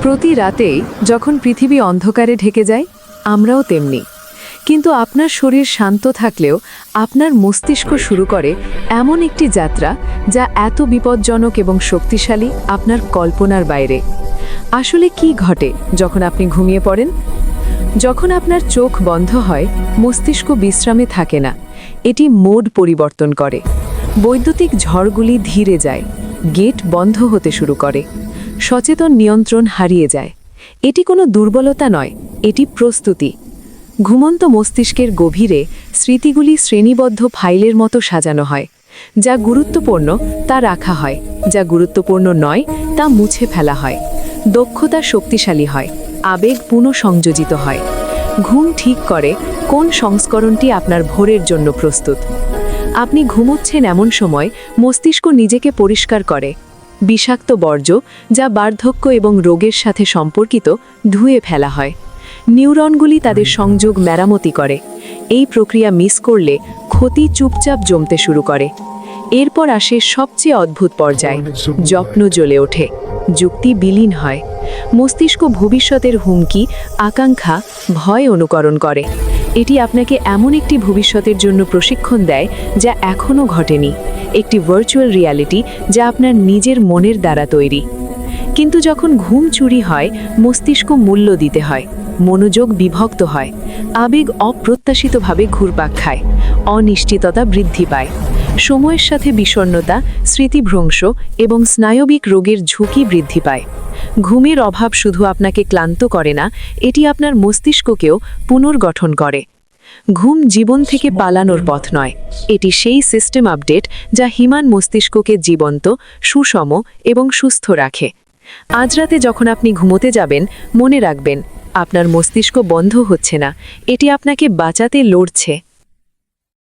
প্রতি রাতেই যখন পৃথিবী অন্ধকারে ঢেকে যায় আমরাও তেমনি। কিন্তু আপনার শরীর শান্ত থাকলেও আপনার মস্তিষ্ক শুরু করে এমন একটি যাত্রা যা এত বিপজ্জনক এবং শক্তিশালী আপনার কল্পনার বাইরে। আসলে কি ঘটে যখন আপনি ঘুমিয়ে পড়েন? যখন আপনার চোখ বন্ধ হয় মস্তিষ্ক বিশ্রামে থাকে না, এটি মোড পরিবর্তন করে। বৈদ্যুতিক ঝড়গুলি ধীরে যায়, গেট বন্ধ হতে শুরু করে, সচেতন নিয়ন্ত্রণ হারিয়ে যায়। এটি কোনো দুর্বলতা নয়, এটি প্রস্তুতি। ঘুমন্ত মস্তিষ্কের গভীরে স্মৃতিগুলি শ্রেণীবদ্ধ ফাইলের মতো সাজানো হয়। যা গুরুত্বপূর্ণ তা রাখা হয়, যা গুরুত্বপূর্ণ নয় তা মুছে ফেলা হয়। দক্ষতা শক্তিশালী হয়, আবেগ পুনঃসংযোজিত হয়। ঘুম ঠিক করে কোন সংস্করণটি আপনার ভোরের জন্য প্রস্তুত। আপনি ঘুমোচ্ছেন এমন সময় মস্তিষ্ক নিজেকে পরিষ্কার করে। বিষাক্ত বর্জ্য যা বার্ধক্য এবং রোগের সাথে সম্পর্কিত ধুয়ে ফেলা হয়। নিউরনগুলি তাদের সংযোগ মেরামতি করে। এই প্রক্রিয়া মিস করলে ক্ষতি চুপচাপ জমতে শুরু করে। এরপর আসে সবচেয়ে অদ্ভুত পর্যায়, যত্ন জ্বলে ওঠে, যুক্তি বিলীন হয়। মস্তিষ্ক ভবিষ্যতের হুমকি, আকাঙ্ক্ষা, ভয় অনুকরণ করে। এটি আপনাকে এমন একটি ভবিষ্যতের জন্য প্রশিক্ষণ দেয় যা এখনও ঘটেনি, একটি ভার্চুয়াল রিয়ালিটি যা আপনার নিজের মনের দ্বারা তৈরি। কিন্তু যখন ঘুম চুরি হয় মস্তিষ্ক মূল্য দিতে হয়। মনোযোগ বিভক্ত হয়, আবেগ অপ্রত্যাশিতভাবে ঘুরপাক খায়, অনিশ্চিততা বৃদ্ধি পায়। সময়ের সাথে বিষণ্ণতা, স্মৃতিভ্রংশ এবং স্নায়বিক রোগের ঝুঁকি বৃদ্ধি পায়। ঘুমের অভাব শুধু আপনাকে ক্লান্ত করে না, এটি আপনার মস্তিষ্ককেও পুনর্গঠন করে। ঘুম জীবন থেকে পালানোর পথ নয়, এটি সেই সিস্টেম আপডেট যা হিমান মস্তিষ্ককে জীবন্ত, সুষম এবং সুস্থ রাখে। আজ রাতে যখন আপনি ঘুমোতে যাবেন মনে রাখবেন, আপনার মস্তিষ্ক বন্ধ হচ্ছে না, এটি আপনাকে বাঁচাতে লড়ছে।